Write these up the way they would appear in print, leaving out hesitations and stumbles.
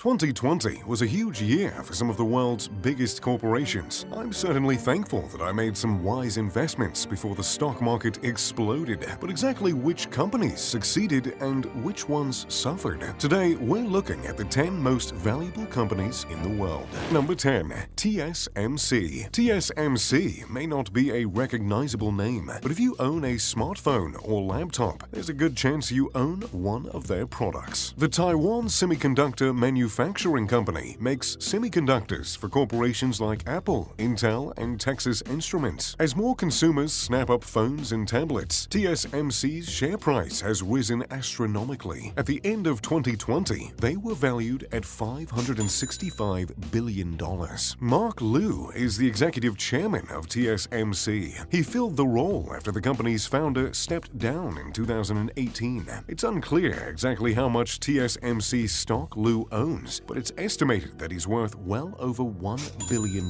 2020 was a huge year for some of the world's biggest corporations. I'm certainly thankful that I made some wise investments before the stock market exploded. But exactly which companies succeeded and which ones suffered? Today, we're looking at the 10 most valuable companies in the world. Number 10. TSMC. TSMC may not be a recognizable name, but if you own a smartphone or laptop, there's a good chance you own one of their products. The Taiwan Semiconductor Manufacturing Company makes semiconductors for corporations like Apple, Intel, and Texas Instruments. As more consumers snap up phones and tablets, TSMC's share price has risen astronomically. At the end of 2020, they were valued at $565 billion. Mark Liu is the executive chairman of TSMC. He filled the role after the company's founder stepped down in 2018. It's unclear exactly how much TSMC stock Liu owns, but it's estimated that he's worth well over $1 billion.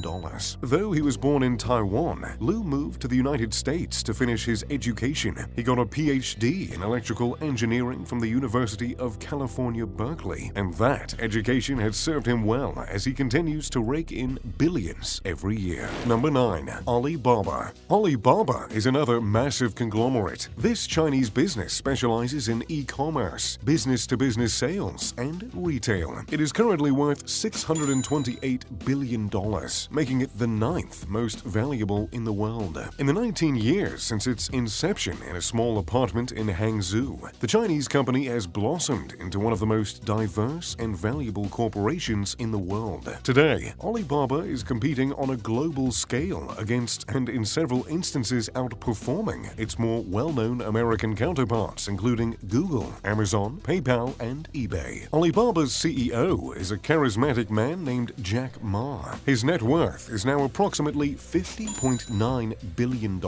Though he was born in Taiwan, Liu moved to the United States to finish his education. He got a PhD in electrical engineering from the University of California, Berkeley, and that education has served him well as he continues to rake in billions every year. Number 9. Alibaba. Alibaba is another massive conglomerate. This Chinese business specializes in e-commerce, business-to-business sales, and retail. It is currently worth $628 billion, making it the 9th most valuable in the world. In the 19 years since its inception in a small apartment in Hangzhou, the Chinese company has blossomed into one of the most diverse and valuable corporations in the world. Today, Alibaba is competing on a global scale against, and in several instances outperforming, its more well-known American counterparts, including Google, Amazon, PayPal, and eBay. Alibaba's CEO is a charismatic man named Jack Ma. His net worth is now approximately $50.9 billion.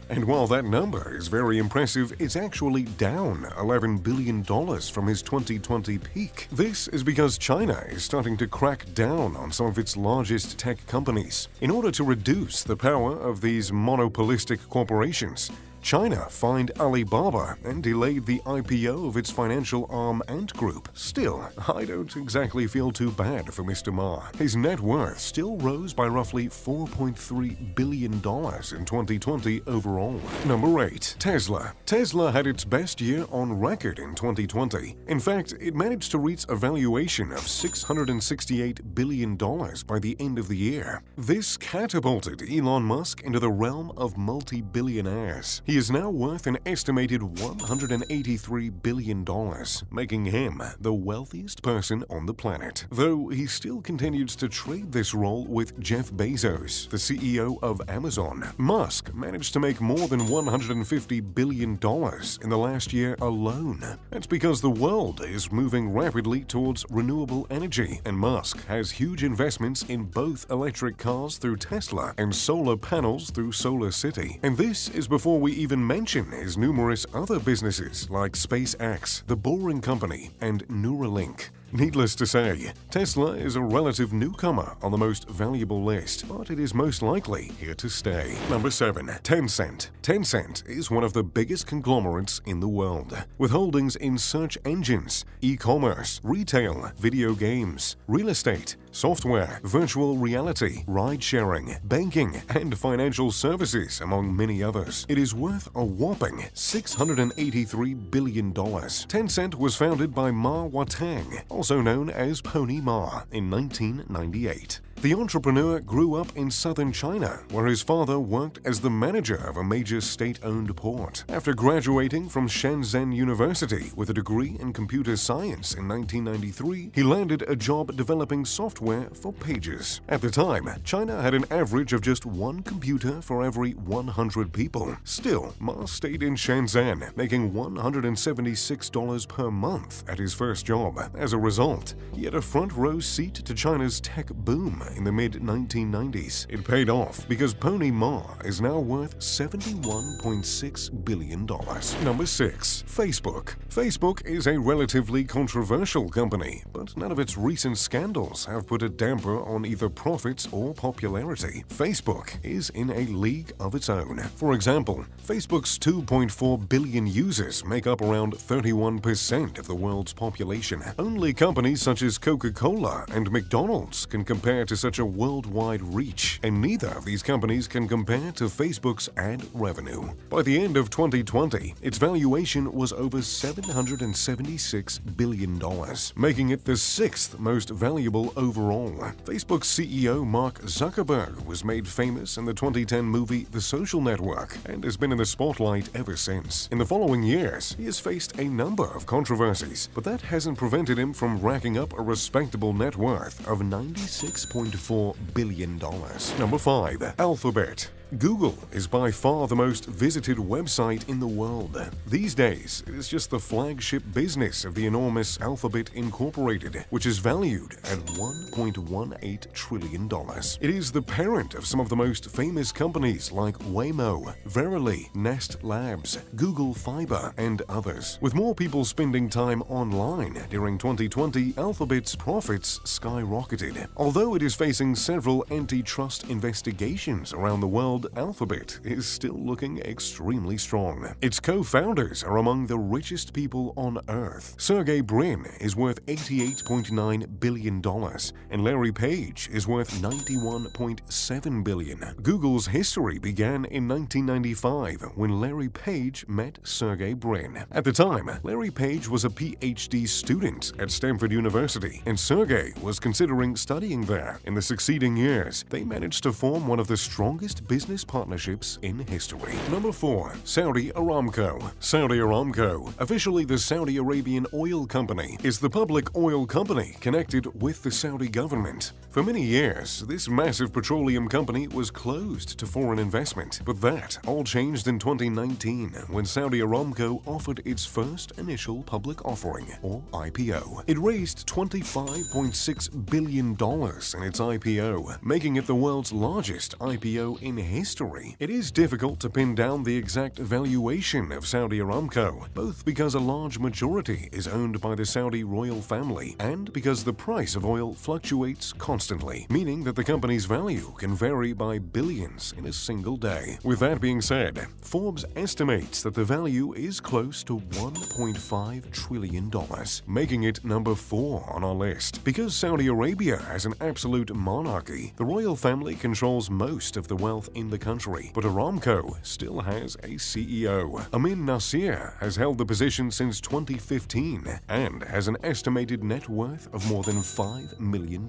And while that number is very impressive, it's actually down $11 billion from his 2020 peak. This is because China is starting to crack down on some of its largest tech companies. In order to reduce the power of these monopolistic corporations, China fined Alibaba and delayed the IPO of its financial arm Ant Group. Still, I don't exactly feel too bad for Mr. Ma. His net worth still rose by roughly $4.3 billion in 2020 overall. Number 8. Tesla. Tesla had its best year on record in 2020. In fact, it managed to reach a valuation of $668 billion by the end of the year. This catapulted Elon Musk into the realm of multi-billionaires. He is now worth an estimated $183 billion, making him the wealthiest person on the planet. Though he still continues to trade this role with Jeff Bezos, the CEO of Amazon. Musk managed to make more than $150 billion in the last year alone. That's because the world is moving rapidly towards renewable energy, and Musk has huge investments in both electric cars through Tesla and solar panels through SolarCity. And this is before we even mention his numerous other businesses like SpaceX, The Boring Company, and Neuralink. Needless to say, Tesla is a relative newcomer on the most valuable list, but it is most likely here to stay. Number 7. Tencent. Tencent is one of the biggest conglomerates in the world, with holdings in search engines, e-commerce, retail, video games, real estate, software, virtual reality, ride-sharing, banking, and financial services, among many others. It is worth a whopping $683 billion. Tencent was founded by Ma Watang, also known as Pony Ma, in 1998. The entrepreneur grew up in southern China, where his father worked as the manager of a major state-owned port. After graduating from Shenzhen University with a degree in computer science in 1993, he landed a job developing software for pages. At the time, China had an average of just one computer for every 100 people. Still, Ma stayed in Shenzhen, making $176 per month at his first job. As a result, he had a front-row seat to China's tech boom. in the mid-1990s. It paid off because Pony Ma is now worth $71.6 billion. Number 6. Facebook. Facebook is a relatively controversial company, but none of its recent scandals have put a damper on either profits or popularity. Facebook is in a league of its own. For example, Facebook's 2.4 billion users make up around 31% of the world's population. Only companies such as Coca-Cola and McDonald's can compare to such a worldwide reach, and neither of these companies can compare to Facebook's ad revenue. By the end of 2020, its valuation was over $776 billion, making it the 6th most valuable overall. Facebook's CEO Mark Zuckerberg was made famous in the 2010 movie The Social Network and has been in the spotlight ever since. In the following years, he has faced a number of controversies, but that hasn't prevented him from racking up a respectable net worth of $96.4 billion. Number 5. Alphabet. Google is by far the most visited website in the world. These days, it is just the flagship business of the enormous Alphabet Incorporated, which is valued at $1.18 trillion. It is the parent of some of the most famous companies like Waymo, Verily, Nest Labs, Google Fiber, and others. With more people spending time online during 2020, Alphabet's profits skyrocketed. Although it is facing several antitrust investigations around the world, Alphabet is still looking extremely strong. Its co-founders are among the richest people on Earth. Sergey Brin is worth $88.9 billion, and Larry Page is worth $91.7 billion. Google's history began in 1995 when Larry Page met Sergey Brin. At the time, Larry Page was a PhD student at Stanford University, and Sergey was considering studying there. In the succeeding years, they managed to form one of the strongest business partnerships in history. Number 4. Saudi Aramco. Saudi Aramco, officially the Saudi Arabian Oil Company, is the public oil company connected with the Saudi government. For many years, this massive petroleum company was closed to foreign investment, but that all changed in 2019 when Saudi Aramco offered its first initial public offering, or IPO. It raised $25.6 billion in its IPO, making it the world's largest IPO in history. It is difficult to pin down the exact valuation of Saudi Aramco, both because a large majority is owned by the Saudi royal family and because the price of oil fluctuates constantly, meaning that the company's value can vary by billions in a single day. With that being said, Forbes estimates that the value is close to $1.5 trillion, making it number 4 on our list. Because Saudi Arabia has an absolute monarchy, the royal family controls most of the wealth in the country, but Aramco still has a CEO. Amin Nasser has held the position since 2015 and has an estimated net worth of more than $5 million.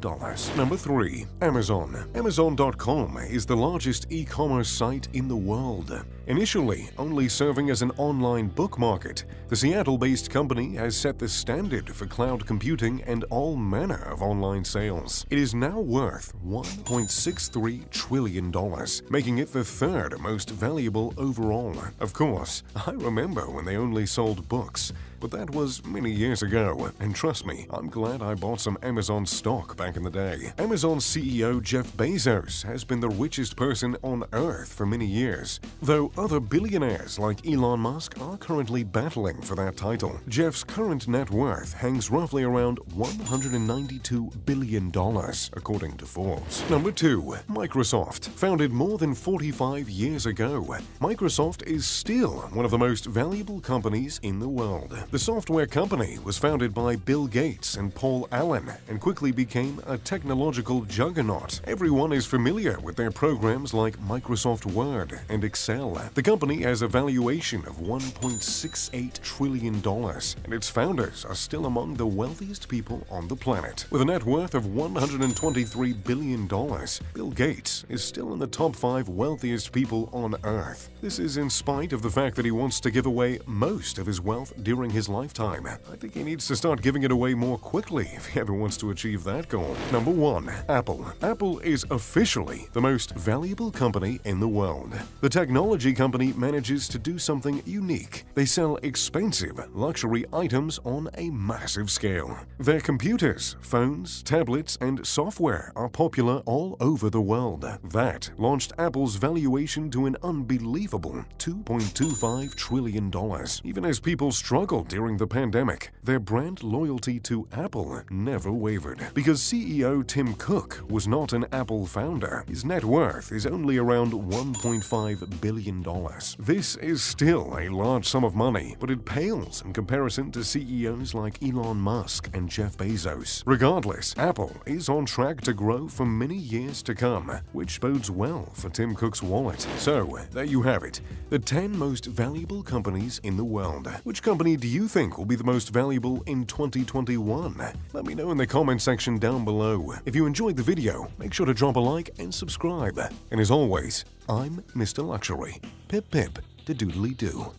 Number 3. Amazon. Amazon.com is the largest e-commerce site in the world. Initially only serving as an online book market, the Seattle-based company has set the standard for cloud computing and all manner of online sales. It is now worth $1.63 trillion, making it the 3rd most valuable overall. Of course, I remember when they only sold books, but that was many years ago, and trust me, I'm glad I bought some Amazon stock back in the day. Amazon CEO Jeff Bezos has been the richest person on Earth for many years, though other billionaires like Elon Musk are currently battling for that title. Jeff's current net worth hangs roughly around $192 billion, according to Forbes. Number 2. Microsoft. Founded more than 45 years ago, Microsoft is still one of the most valuable companies in the world. The software company was founded by Bill Gates and Paul Allen and quickly became a technological juggernaut. Everyone is familiar with their programs like Microsoft Word and Excel. The company has a valuation of $1.68 trillion, and its founders are still among the wealthiest people on the planet. With a net worth of $123 billion, Bill Gates is still in the top 5 wealthiest people on Earth. This is in spite of the fact that he wants to give away most of his wealth during his his lifetime. I think he needs to start giving it away more quickly if he ever wants to achieve that goal. Number 1. Apple. Apple is officially the most valuable company in the world. The technology company manages to do something unique. They sell expensive luxury items on a massive scale. Their computers, phones, tablets, and software are popular all over the world. That launched Apple's valuation to an unbelievable $2.25 trillion. Even as people struggled during the pandemic, their brand loyalty to Apple never wavered. Because CEO Tim Cook was not an Apple founder, his net worth is only around $1.5 billion. This is still a large sum of money, but it pales in comparison to CEOs like Elon Musk and Jeff Bezos. Regardless, Apple is on track to grow for many years to come, which bodes well for Tim Cook's wallet. So, there you have it, the 10 most valuable companies in the world. Which company do you think will be the most valuable in 2021? Let me know in the comment section down below. If you enjoyed the video, make sure to drop a like and subscribe. And as always, I'm Mr. Luxury. Pip pip, the doodly doo.